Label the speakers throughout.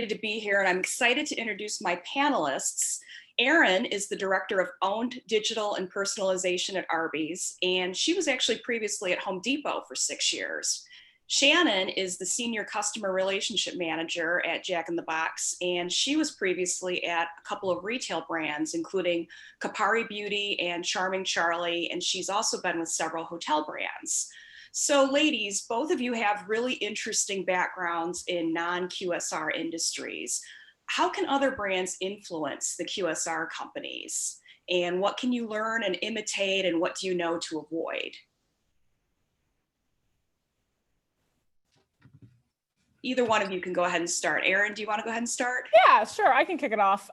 Speaker 1: to be here, and I'm excited to introduce my panelists. Erin is the Director of Owned Digital and Personalization at Arby's, and she was actually previously at Home Depot for 6 years. Shannon is the Senior Customer Relationship Manager at Jack in the Box, and she was previously at a couple of retail brands, including Kapari Beauty and Charming Charlie, and she's also been with several hotel brands. So ladies, both of you have really interesting backgrounds in non-QSR industries. How can other brands influence the QSR companies? And what can you learn and imitate, and what do you know to avoid? Either one of you can go ahead and start. Erin, do you want to go ahead and start?
Speaker 2: Yeah, sure. I can kick it off.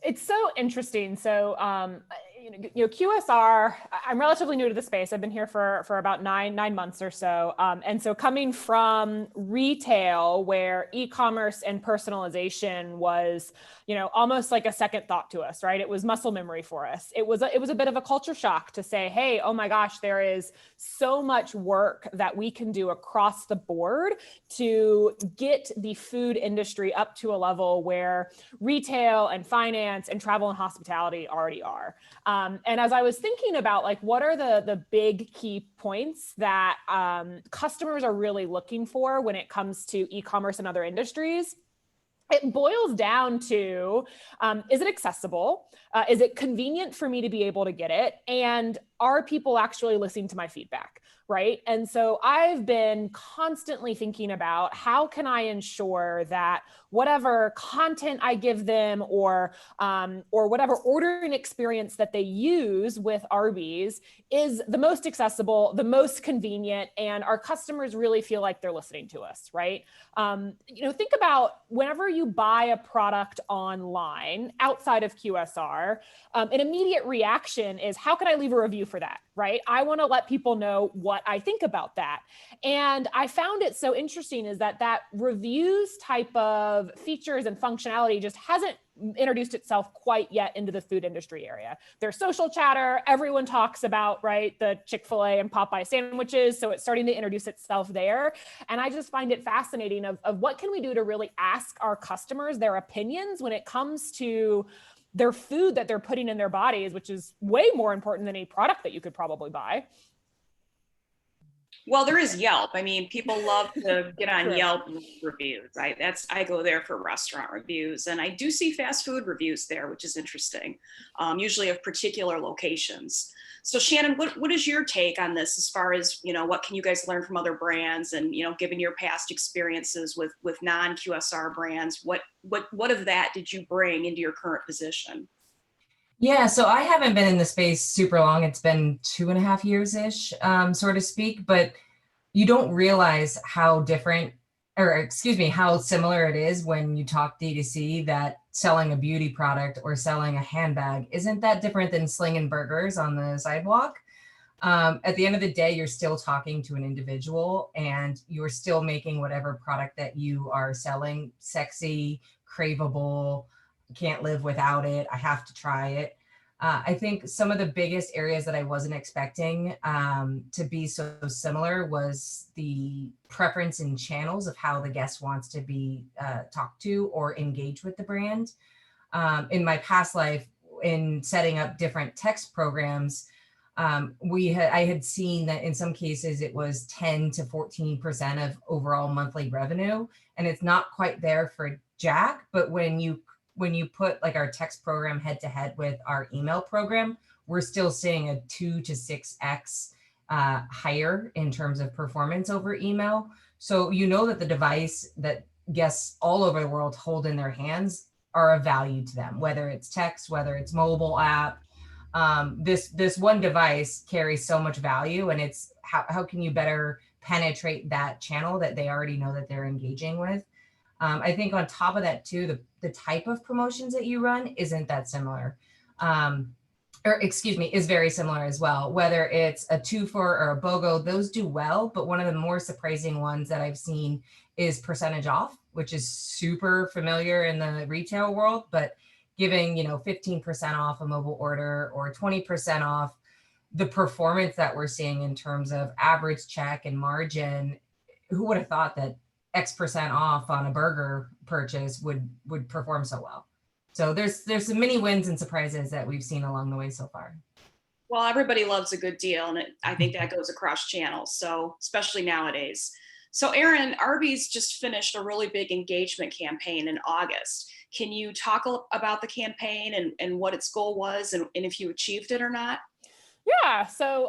Speaker 2: It's so interesting. So, QSR, I'm relatively new to the space. I've been here for about nine months or so. And so coming from retail, where e-commerce and personalization was, almost like a second thought to us, right? It was muscle memory for us. It was a bit of a culture shock to say, hey, oh my gosh, there is so much work that we can do across the board to get the food industry up to a level where retail and finance and travel and hospitality already are. And as I was thinking about what are the big key points that customers are really looking for when it comes to e-commerce and other industries, it boils down to, is it accessible? Is it convenient for me to be able to get it? And are people actually listening to my feedback? Right. And so I've been constantly thinking about how can I ensure that whatever content I give them or whatever ordering experience that they use with Arby's is the most accessible, the most convenient, and our customers really feel like they're listening to us. Right. Think about whenever you buy a product online outside of QSR, an immediate reaction is, how can I leave a review for that? Right. I want to let people know what I think about that. And I found it so interesting is that reviews type of features and functionality just hasn't introduced itself quite yet into the food industry area. There's social chatter. Everyone talks about, right, the Chick-fil-A and Popeye sandwiches. So it's starting to introduce itself there. And I just find it fascinating of what can we do to really ask our customers their opinions when it comes to their food that they're putting in their bodies, which is way more important than any product that you could probably buy.
Speaker 1: Well, there is Yelp. I mean, people love to get on
Speaker 2: True.
Speaker 1: Yelp reviews, right? I go there for restaurant reviews, and I do see fast food reviews there, which is interesting, usually of particular locations. So Shannon, what is your take on this as far as, what can you guys learn from other brands, and, given your past experiences with non-QSR brands, what of that did you bring into your current position?
Speaker 3: Yeah, so I haven't been in the space super long. It's been 2.5 years-ish, so to speak, but you don't realize how different, how similar it is when you talk D2C, that selling a beauty product or selling a handbag isn't that different than slinging burgers on the sidewalk. At the end of the day, you're still talking to an individual, and you're still making whatever product that you are selling sexy, craveable, can't live without it, I have to try it. I think some of the biggest areas that I wasn't expecting to be so similar was the preference in channels of how the guest wants to be talked to or engage with the brand. In my past life, in setting up different text programs, I had seen that in some cases it was 10 to 14% of overall monthly revenue, and it's not quite there for Jack, but when you put like our text program head to head with our email program, we're still seeing a 2 to 6x higher in terms of performance over email. So that the device that guests all over the world hold in their hands are of value to them, whether it's text, whether it's mobile app. This one device carries so much value, and it's how can you better penetrate that channel that they already know that they're engaging with. I think on top of that too, the type of promotions that you run isn't that similar, is very similar as well. Whether it's a 2-for or a BOGO, those do well, but one of the more surprising ones that I've seen is percentage off, which is super familiar in the retail world, but giving 15% off a mobile order or 20% off, the performance that we're seeing in terms of average check and margin, who would have thought that X% off on a burger purchase would perform so well. So there's some many wins and surprises that we've seen along the way so far.
Speaker 1: Well, everybody loves a good deal, and I think that goes across channels, so especially nowadays. So Erin, Arby's just finished a really big engagement campaign in August. Can you talk about the campaign and what its goal was and if you achieved it or not?
Speaker 2: Yeah, so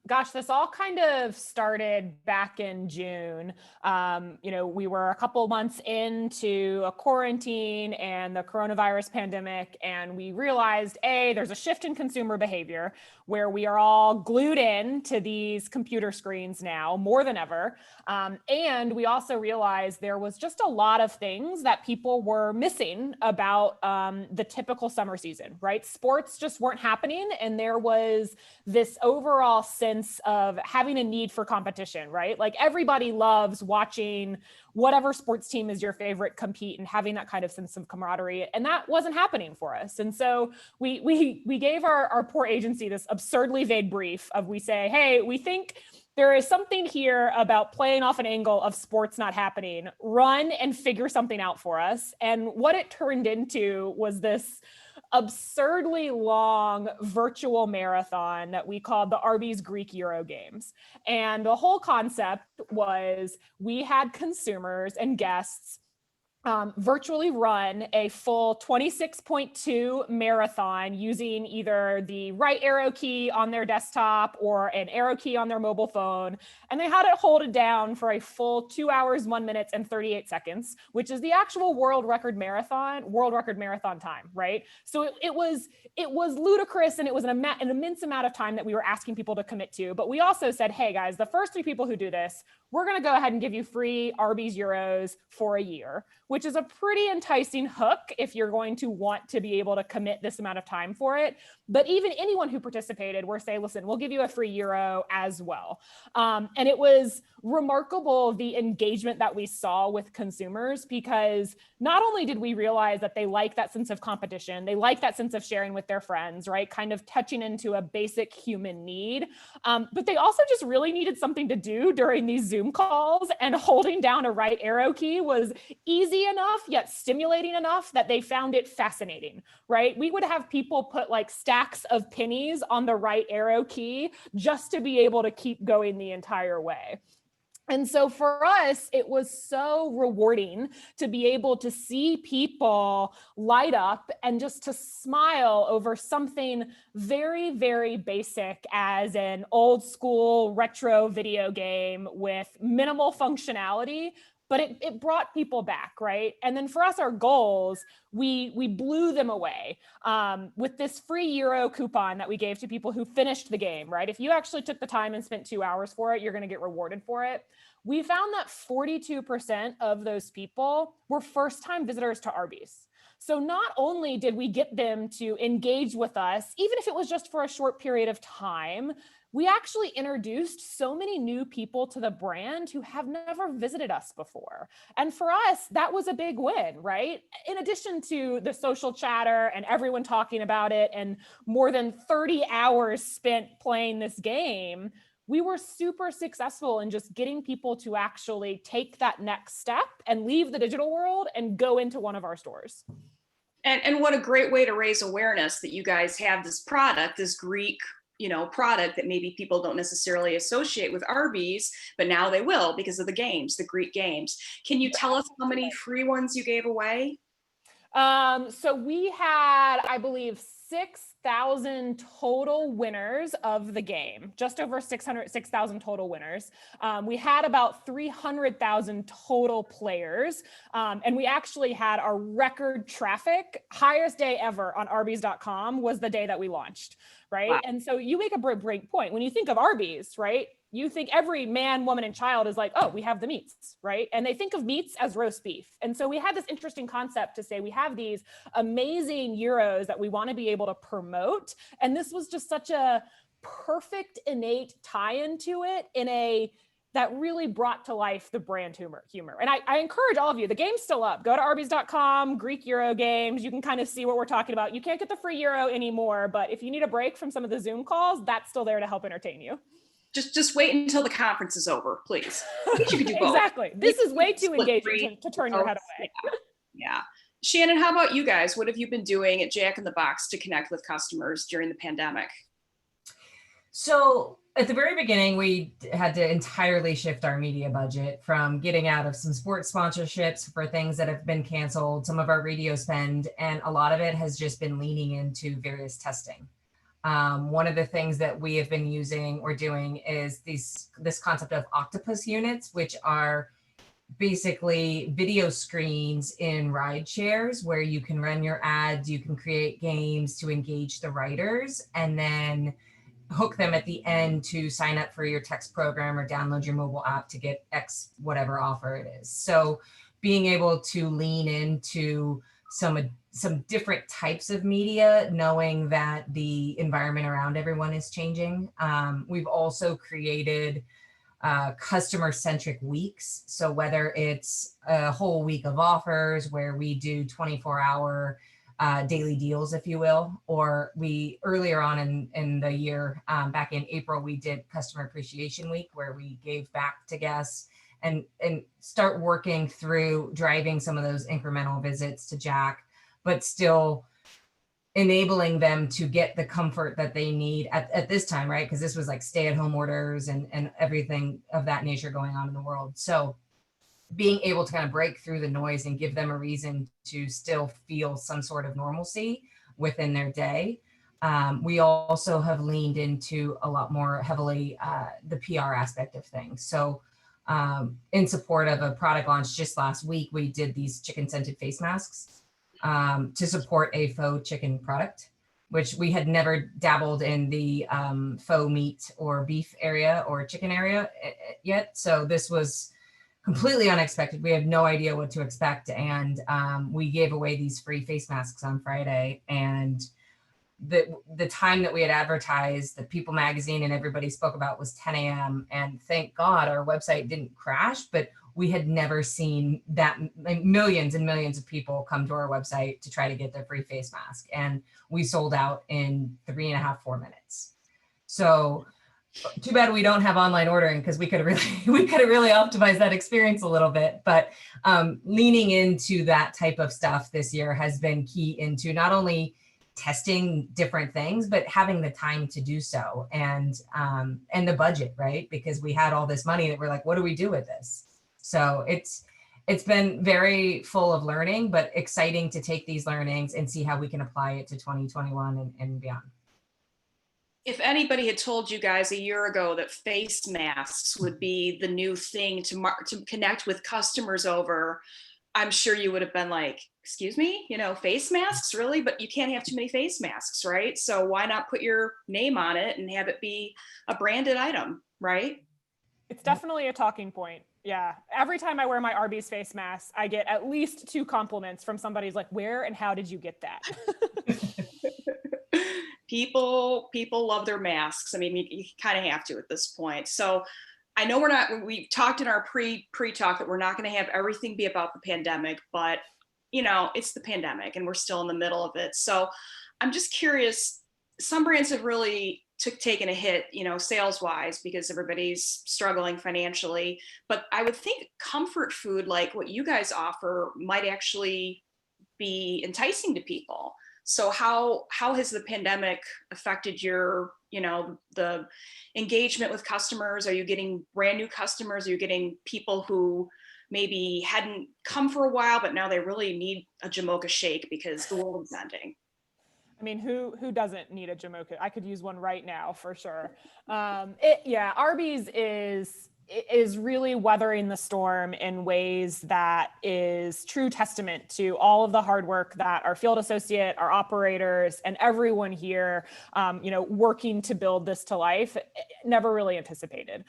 Speaker 2: gosh, this all kind of started back in June. We were a couple months into a quarantine and the coronavirus pandemic, and we realized, there's a shift in consumer behavior where we are all glued in to these computer screens now more than ever. And we also realized there was just a lot of things that people were missing about the typical summer season, right? Sports just weren't happening, and there was this overall sense of having a need for competition, right? Like everybody loves watching whatever sports team is your favorite compete and having that kind of sense of camaraderie. And that wasn't happening for us. And so we gave our poor agency this absurdly vague brief of, we say, hey, we think there is something here about playing off an angle of sports not happening. Run and figure something out for us. And what it turned into was this absurdly long virtual marathon that we called the Arby's Greek Euro Games. And the whole concept was we had consumers and guests virtually run a full 26.2 marathon using either the right arrow key on their desktop or an arrow key on their mobile phone. And they had it hold it down for a full 2 hours, 1 minute and 38 seconds, which is the actual world record marathon time, right? So it was ludicrous, and it was an immense amount of time that we were asking people to commit to. But we also said, hey guys, the first 3 people who do this, we're going to go ahead and give you free Arby's Euros for a year, which is a pretty enticing hook if you're going to want to be able to commit this amount of time for it. But even anyone who participated, we're saying, listen, we'll give you a free Euro as well. And it was remarkable, the engagement that we saw with consumers, because not only did we realize that they like that sense of competition, they like that sense of sharing with their friends, right? Kind of touching into a basic human need. But they also just really needed something to do during these Zoom calls, and holding down a right arrow key was easy enough yet stimulating enough that they found it fascinating, right? We would have people put like stacks of pennies on the right arrow key just to be able to keep going the entire way. And so for us, it was so rewarding to be able to see people light up and just to smile over something very, very basic as an old school retro video game with minimal functionality, but it brought people back, right? And then for us, our goals, we blew them away with this free Euro coupon that we gave to people who finished the game, right? If you actually took the time and spent 2 hours for it, you're going to get rewarded for it. We found that 42% of those people were first-time visitors to Arby's. So not only did we get them to engage with us, even if it was just for a short period of time, we actually introduced so many new people to the brand who have never visited us before. And for us, that was a big win, right? In addition to the social chatter and everyone talking about it and more than 30 hours spent playing this game, we were super successful in just getting people to actually take that next step and leave the digital world and go into one of our stores.
Speaker 1: And what a great way to raise awareness that you guys have this product, this Greek product that maybe people don't necessarily associate with Arby's, but now they will because of the games, the Greek games. Can you tell us how many free ones you gave away?
Speaker 2: So we had, I believe, 6,000 total winners of the game, just over 6,000 total winners. We had about 300,000 total players. And we actually had our record traffic, highest day ever on Arby's.com was the day that we launched, right? Wow. And so you make a great point. When you think of Arby's, right? You think every man, woman, and child is like, oh, we have the meats, right? And they think of meats as roast beef. And so we had this interesting concept to say we have these amazing Euros that we want to be able to promote. And this was just such a perfect, innate tie-in to it that really brought to life the brand humor. And I encourage all of you, the game's still up. Go to Arby's.com, Greek Euro Games. You can kind of see what we're talking about. You can't get the free Euro anymore, but if you need a break from some of the Zoom calls, that's still there to help entertain you.
Speaker 1: Just wait until the conference is over, please. I think you could do both.
Speaker 2: Exactly. This is way too engaging to turn your head away.
Speaker 1: Yeah. Shannon, how about you guys? What have you been doing at Jack in the Box to connect with customers during the pandemic?
Speaker 3: So at the very beginning, we had to entirely shift our media budget from getting out of some sports sponsorships for things that have been canceled, some of our radio spend, and a lot of it has just been leaning into various testing. One of the things that we have been using or doing is this concept of octopus units, which are basically video screens in ride shares where you can run your ads, you can create games to engage the riders, and then hook them at the end to sign up for your text program or download your mobile app to get X whatever offer it is. So being able to lean into some different types of media, knowing that the environment around everyone is changing. We've also created customer-centric weeks. So whether it's a whole week of offers where we do 24-hour daily deals, if you will, or we earlier on in the year, back in April, we did Customer Appreciation Week where we gave back to guests and start working through driving some of those incremental visits to Jack, but still enabling them to get the comfort that they need at this time, right? Because this was like stay-at-home orders and everything of that nature going on in the world. So being able to kind of break through the noise and give them a reason to still feel some sort of normalcy within their day. We also have leaned into a lot more heavily the PR aspect of things. So in support of a product launch just last week, we did these chicken scented face masks to support a faux chicken product, which we had never dabbled in the faux meat or beef area or chicken area yet. So this was completely unexpected. We had no idea what to expect. And we gave away these free face masks on Friday. And the time that we had advertised that People Magazine and everybody spoke about was 10 a.m. And thank God our website didn't crash, but we had never seen that millions and millions of people come to our website to try to get their free face mask. And we sold out in 4 minutes. So too bad we don't have online ordering because we could have really optimized that experience a little bit. But leaning into that type of stuff this year has been key into not only testing different things, but having the time to do so and the budget, right? Because we had all this money that we're like, what do we do with this? So it's been very full of learning, but exciting to take these learnings and see how we can apply it to 2021 and beyond.
Speaker 1: If anybody had told you guys a year ago that face masks would be the new thing to connect with customers over, I'm sure you would have been like, excuse me, face masks, really? But you can't have too many face masks, right? So why not put your name on it and have it be a branded item, right?
Speaker 2: It's definitely a talking point. Yeah. Every time I wear my Arby's face mask, I get at least 2 compliments from somebody's like, where and how did you get that?
Speaker 1: People love their masks. I mean, you kind of have to at this point. So I know we talked in our pre-talk that we're not going to have everything be about the pandemic, but it's the pandemic and we're still in the middle of it. So I'm just curious, some brands have really taken a hit, sales wise, because everybody's struggling financially, but I would think comfort food, like what you guys offer, might actually be enticing to people. So how has the pandemic affected your, the engagement with customers? Are you getting brand new customers? Are you getting people who maybe hadn't come for a while, but now they really need a Jamocha shake because the world is ending?
Speaker 2: I mean, who doesn't need a Jamocha? I could use one right now for sure. Arby's is really weathering the storm in ways that is true testament to all of the hard work that our field associate, our operators, and everyone here, working to build this to life, never really anticipated.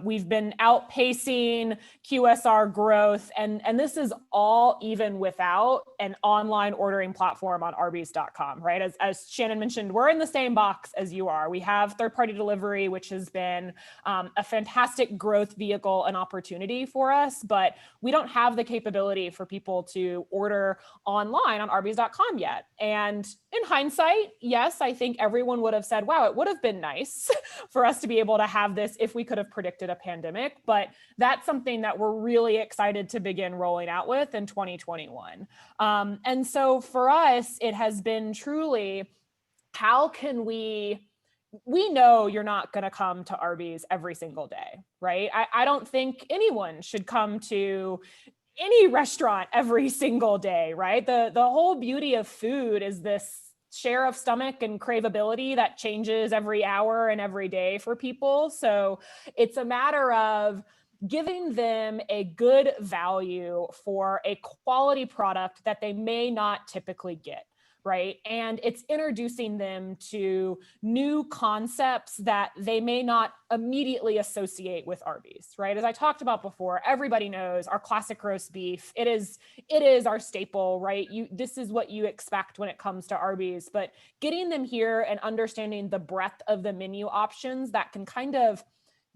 Speaker 2: We've been outpacing QSR growth, and this is all even without an online ordering platform on Arbys.com, right? As Shannon mentioned, we're in the same box as you are. We have third-party delivery, which has been a fantastic growth vehicle and opportunity for us, but we don't have the capability for people to order online on Arbys.com yet. And in hindsight, yes, I think everyone would have said, wow, it would have been nice for us to to be able to have this if we could have predicted a pandemic, but that's something that we're really excited to begin rolling out with in 2021. And so for us, it has been truly, how can we know you're not going to come to Arby's every single day, right? I don't think anyone should come to any restaurant every single day, right? The whole beauty of food is this share of stomach and craveability that changes every hour and every day for people. So it's a matter of giving them a good value for a quality product that they may not typically get, right? And it's introducing them to new concepts that they may not immediately associate with Arby's, right? As I talked about before, everybody knows our classic roast beef. It is our staple, right? This is what you expect when it comes to Arby's, but getting them here and understanding the breadth of the menu options that can kind of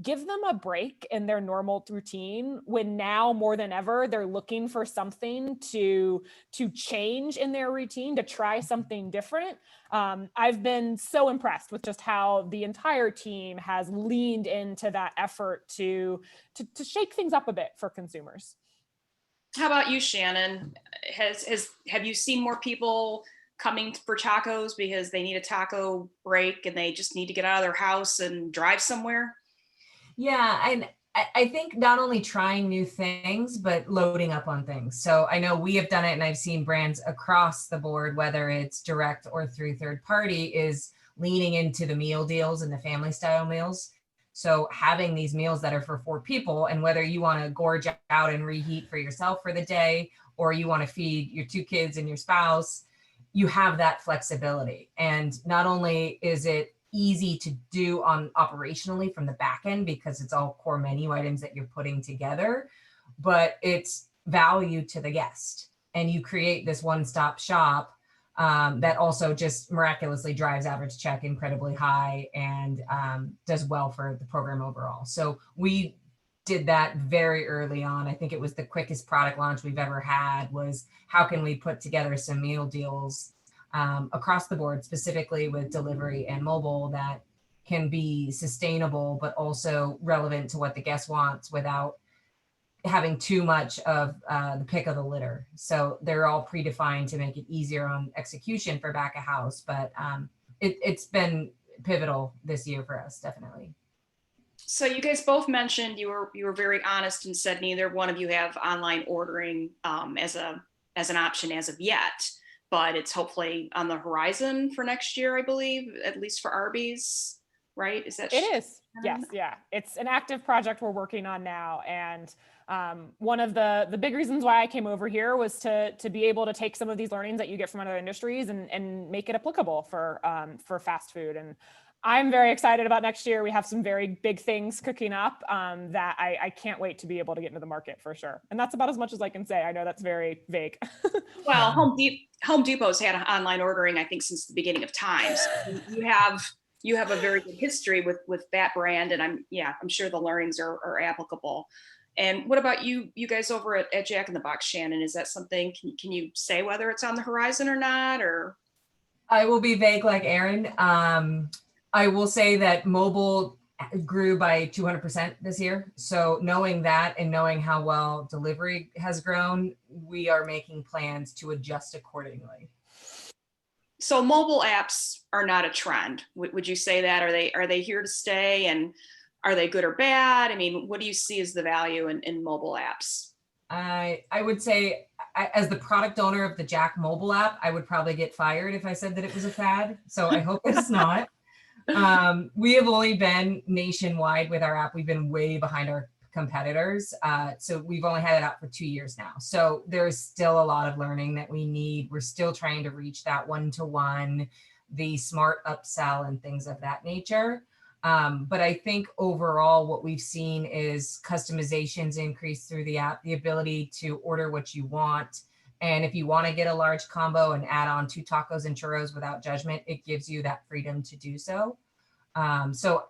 Speaker 2: give them a break in their normal routine, when now more than ever, they're looking for something to change in their routine, to try something different. I've been so impressed with just how the entire team has leaned into that effort to shake things up a bit for consumers.
Speaker 1: How about you, Shannon? Have you seen more people coming for tacos because they need a taco break and they just need to get out of their house and drive somewhere?
Speaker 3: Yeah, and I think not only trying new things, but loading up on things. So I know we have done it, and I've seen brands across the board, whether it's direct or through third party, is leaning into the meal deals and the family style meals. So having these meals that are for 4 people, and whether you want to gorge out and reheat for yourself for the day, or you want to feed your 2 kids and your spouse, you have that flexibility. And not only is it easy to do on operationally from the back end, because it's all core menu items that you're putting together, but it's value to the guest. And you create this one-stop shop that also just miraculously drives average check incredibly high and does well for the program overall. So we did that very early on. I think it was the quickest product launch we've ever had, was how can we put together some meal deals across the board, specifically with delivery and mobile, that can be sustainable, but also relevant to what the guest wants without having too much of the pick of the litter. So they're all predefined to make it easier on execution for back of house, but it's been pivotal this year for us, definitely.
Speaker 1: So you guys both mentioned you were very honest and said neither one of you have online ordering as an option as of yet, but it's hopefully on the horizon for next year, I believe, at least for Arby's, right? Is that?
Speaker 2: It is. Yes. Yeah. It's an active project we're working on now. And one of the big reasons why I came over here was to be able to take some of these learnings that you get from other industries and make it applicable for fast food. And I'm very excited about next year. We have some very big things cooking up that I can't wait to be able to get into the market for sure. And that's about as much as I can say. I know that's very vague.
Speaker 1: Well, Home Depot's had online ordering, I think, since the beginning of time. So you have a very good history with that brand, and I'm sure the learnings are applicable. And what about you guys over at Jack in the Box, Shannon? Is that something? Can you say whether it's on the horizon or not? Or
Speaker 3: I will be vague like Erin. I will say that mobile grew by 200% this year. So knowing that and knowing how well delivery has grown, we are making plans to adjust accordingly.
Speaker 1: So mobile apps are not a trend. Would you say that? Are they here to stay, and are they good or bad? I mean, what do you see as the value in mobile apps?
Speaker 3: I would say, as the product owner of the Jack mobile app, I would probably get fired if I said that it was a fad. So I hope it's not. We have only been nationwide with our app. We've been way behind our competitors. So we've only had it out for 2 years now. So there's still a lot of learning that we need. We're still trying to reach that one-to-one, the smart upsell and things of that nature. But I think overall what we've seen is customizations increase through the app, the ability to order what you want. And if you want to get a large combo and add on 2 tacos and churros without judgment, it gives you that freedom to do so. So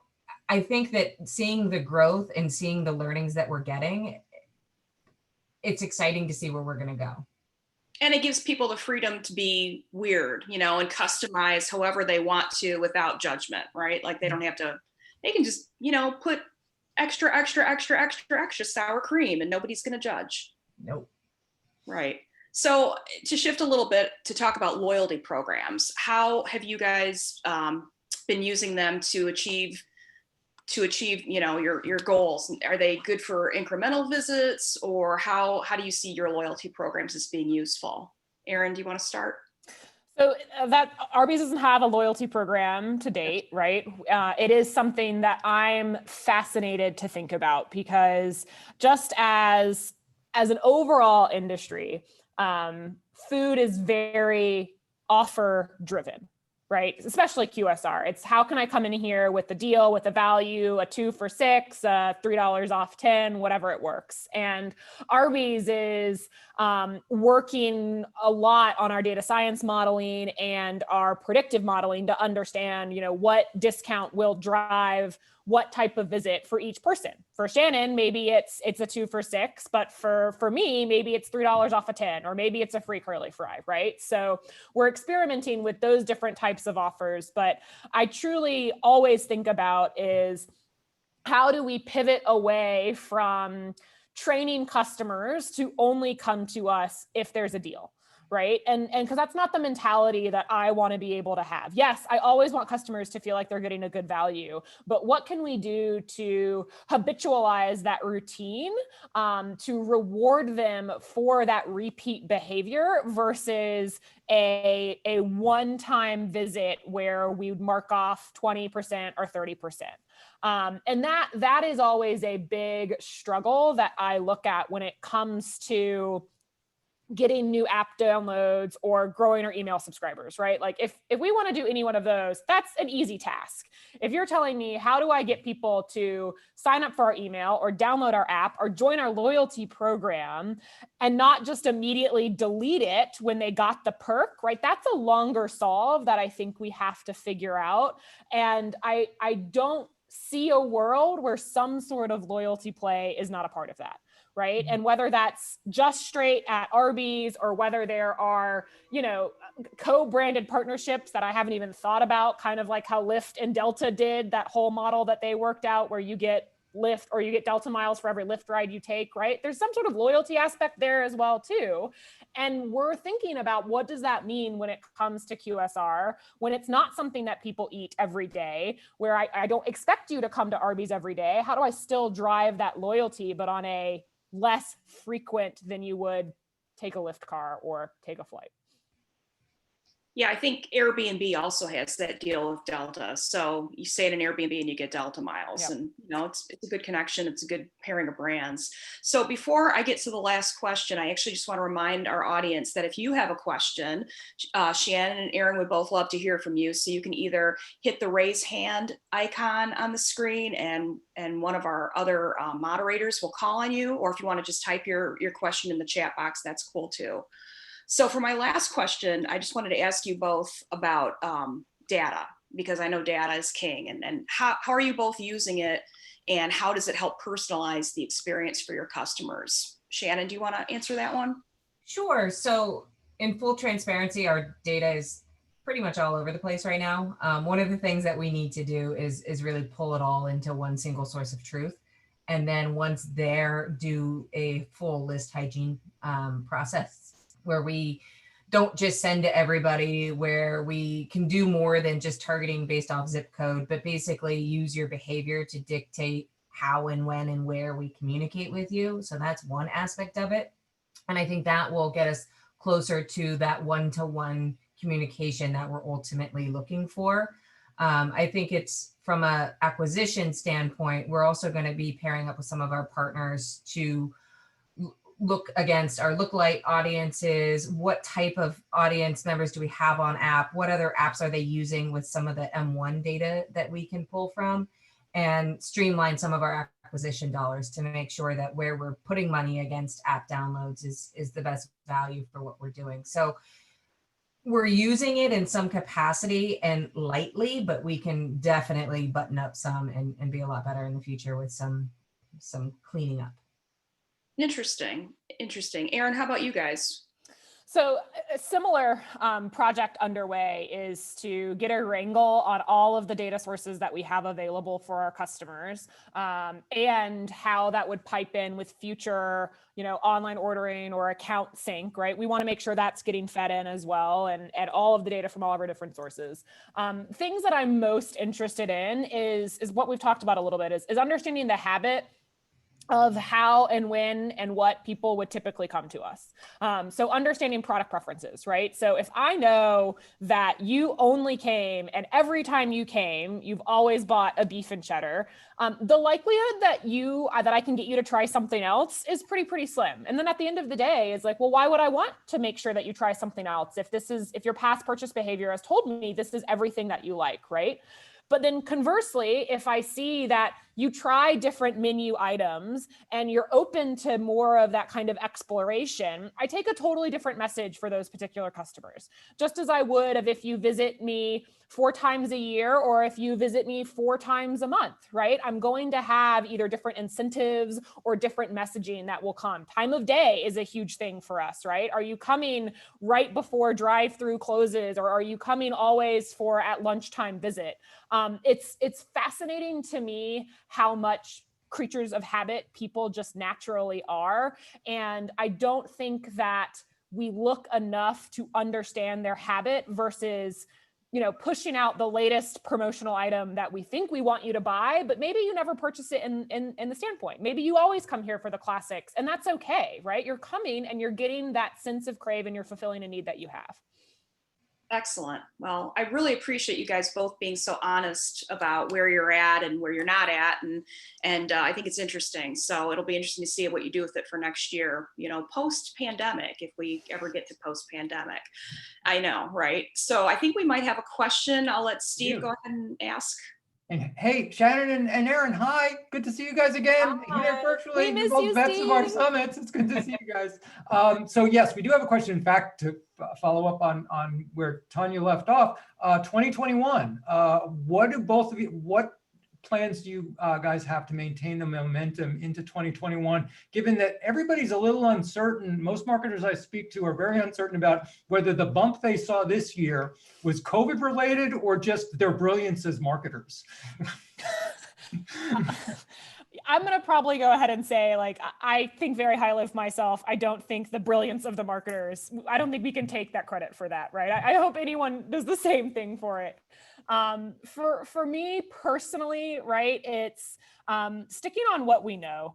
Speaker 3: I think that seeing the growth and seeing the learnings that we're getting, it's exciting to see where we're going to go.
Speaker 1: And it gives people the freedom to be weird, and customize however they want to without judgment, right? Like they don't have to they can just, put extra sour cream and nobody's going to judge.
Speaker 3: Nope.
Speaker 1: Right. So to shift a little bit to talk about loyalty programs, how have you guys been using them to achieve your goals? Are they good for incremental visits, or how do you see your loyalty programs as being useful? Erin, do you want to start?
Speaker 2: So that Arby's doesn't have a loyalty program to date, right? It is something that I'm fascinated to think about, because just as an overall industry, food is very offer driven, right? Especially QSR. It's how can I come in here with the deal, with the value, a 2 for $6, $3 off 10, whatever it works. And Arby's is working a lot on our data science modeling and our predictive modeling to understand, what discount will drive what type of visit for each person. For Shannon, maybe it's a 2 for $6, but for me, maybe it's $3 off a 10, or maybe it's a free curly fry, right? So we're experimenting with those different types of offers, but I truly always think about is how do we pivot away from training customers to only come to us if there's a deal, right? And because that's not the mentality that I want to be able to have. Yes, I always want customers to feel like they're getting a good value, but what can we do to habitualize that routine, to reward them for that repeat behavior versus a one-time visit where we would mark off 20% or 30%. And that is always a big struggle that I look at when it comes to getting new app downloads or growing our email subscribers, right? Like if we want to do any one of those, that's an easy task. If you're telling me, how do I get people to sign up for our email or download our app or join our loyalty program and not just immediately delete it when they got the perk, right? That's a longer solve that I think we have to figure out. And I don't see a world where some sort of loyalty play is not a part of that. Right. And whether that's just straight at Arby's or whether there are, co-branded partnerships that I haven't even thought about, kind of like how Lyft and Delta did that whole model that they worked out where you get Lyft or you get Delta miles for every Lyft ride you take, right? There's some sort of loyalty aspect there as well, too. And we're thinking about what does that mean when it comes to QSR, when it's not something that people eat every day, where I don't expect you to come to Arby's every day. How do I still drive that loyalty, but on a less frequent than you would take a Lyft car or take a flight?
Speaker 1: Yeah, I think Airbnb also has that deal with Delta. So you stay at an Airbnb and you get Delta miles.
Speaker 2: Yep.
Speaker 1: And it's a good connection. It's a good pairing of brands. So before I get to the last question, I actually just want to remind our audience that if you have a question, Shannon and Erin would both love to hear from you. So you can either hit the raise hand icon on the screen and one of our other moderators will call on you, or if you want to just type your question in the chat box, that's cool too. So for my last question, I just wanted to ask you both about data, because I know data is king, and how are you both using it, and how does it help personalize the experience for your customers? Shannon, do you want to answer that one?
Speaker 3: Sure. So in full transparency, our data is pretty much all over the place right now. One of the things that we need to do is really pull it all into one single source of truth. And then once there, do a full list hygiene process where we don't just send to everybody, where we can do more than just targeting based off zip code, but basically use your behavior to dictate how and when and where we communicate with you. So that's one aspect of it. And I think that will get us closer to that one-to-one communication that we're ultimately looking for. I think it's from a acquisition standpoint, we're also going to be pairing up with some of our partners to look against our lookalike audiences. What type of audience members do we have on app? What other apps are they using with some of the M1 data that we can pull from, and streamline some of our acquisition dollars to make sure that where we're putting money against app downloads is the best value for what we're doing. So we're using it in some capacity and lightly, but we can definitely button up some and be a lot better in the future with some cleaning up.
Speaker 1: Interesting. Erin, how about you guys?
Speaker 2: So a similar project underway is to get a wrangle on all of the data sources that we have available for our customers, and how that would pipe in with future, online ordering or account sync, right? We want to make sure that's getting fed in as well, and all of the data from all of our different sources. Things that I'm most interested in is what we've talked about a little bit, is understanding the habit of how and when and what people would typically come to us. So understanding product preferences, right? So if I know that you only came and every time you came, you've always bought a beef and cheddar, the likelihood that I can get you to try something else is pretty slim. And then at the end of the day, it's like, well, why would I want to make sure that you try something else if your past purchase behavior has told me this is everything that you like, right? But then conversely, if I see that you try different menu items and you're open to more of that kind of exploration, I take a totally different message for those particular customers. Just as I would if you visit me 4 times a year or if you visit me 4 times a month, right? I'm going to have either different incentives or different messaging that will come. Time of day is a huge thing for us, right? Are you coming right before drive-through closes, or are you coming always for at lunchtime visit? It's fascinating to me how much creatures of habit people just naturally are. And I don't think that we look enough to understand their habit versus, pushing out the latest promotional item that we think we want you to buy, but maybe you never purchase it in the standpoint. Maybe you always come here for the classics, and that's okay, right? You're coming and you're getting that sense of crave and you're fulfilling a need that you have.
Speaker 1: Excellent. Well, I really appreciate you guys both being so honest about where you're at and where you're not at, and I think it's interesting. So it'll be interesting to see what you do with it for next year. Post pandemic, if we ever get to post pandemic. I know, right? So I think we might have a question. I'll let Steve go ahead and ask.
Speaker 4: And hey, Shannon and Erin, hi. Good to see you guys again here virtually.
Speaker 2: We miss
Speaker 4: You're both
Speaker 2: you,
Speaker 4: vets of our
Speaker 2: Steve.
Speaker 4: summits. It's good to see you guys. So yes, we do have a question. In fact, to follow up on where Tanya left off, 2021. What plans do you guys have to maintain the momentum into 2021, given that everybody's a little uncertain? Most marketers I speak to are very uncertain about whether the bump they saw this year was COVID related or just their brilliance as marketers.
Speaker 2: I'm going to probably go ahead and say, I think very highly of myself. I don't think the brilliance of the marketers, I don't think we can take that credit for that, right? I hope anyone does the same thing for it. For me personally, right, it's sticking on what we know,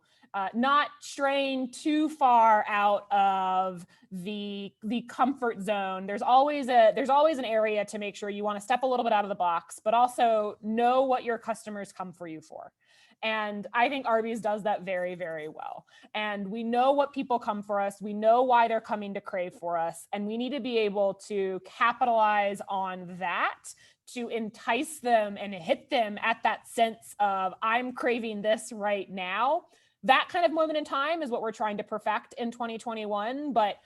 Speaker 2: not straying too far out of the comfort zone. There's always an area to make sure you want to step a little bit out of the box, but also know what your customers come for you for. And I think Arby's does that very, very well. And we know what people come for us. We know why they're coming to crave for us. And we need to be able to capitalize on that to entice them and hit them at that sense of, I'm craving this right now. That kind of moment in time is what we're trying to perfect in 2021. But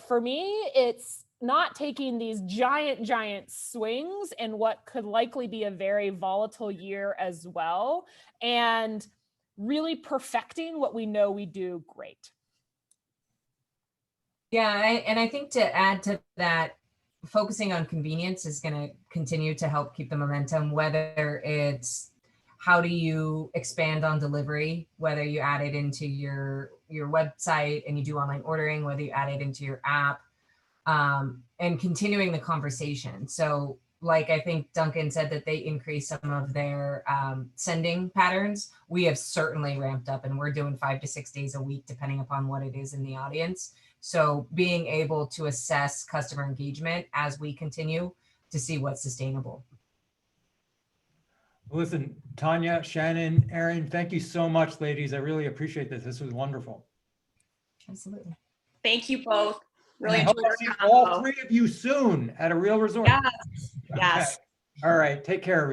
Speaker 2: for me, it's not taking these giant swings in what could likely be a very volatile year as well, and really perfecting what we know we do great.
Speaker 3: Yeah, and I think to add to that, focusing on convenience is going to continue to help keep the momentum, whether it's how do you expand on delivery, whether you add it into your website and you do online ordering, whether you add it into your app, and continuing the conversation. So like I think Duncan said that they increased some of their sending patterns. We have certainly ramped up, and we're doing 5 to 6 days a week, depending upon what it is in the audience. So being able to assess customer engagement as we continue to see what's sustainable.
Speaker 4: Listen, Tanya, Shannon, Erin, thank you so much, ladies. I really appreciate this. This was wonderful.
Speaker 3: Absolutely.
Speaker 1: Thank you both. Really
Speaker 4: I hope
Speaker 1: enjoyed
Speaker 4: to see
Speaker 1: our
Speaker 4: all
Speaker 1: convo.
Speaker 4: 3 of you soon at a real resort.
Speaker 1: Yes. Yes.
Speaker 4: Okay. All right. Take care.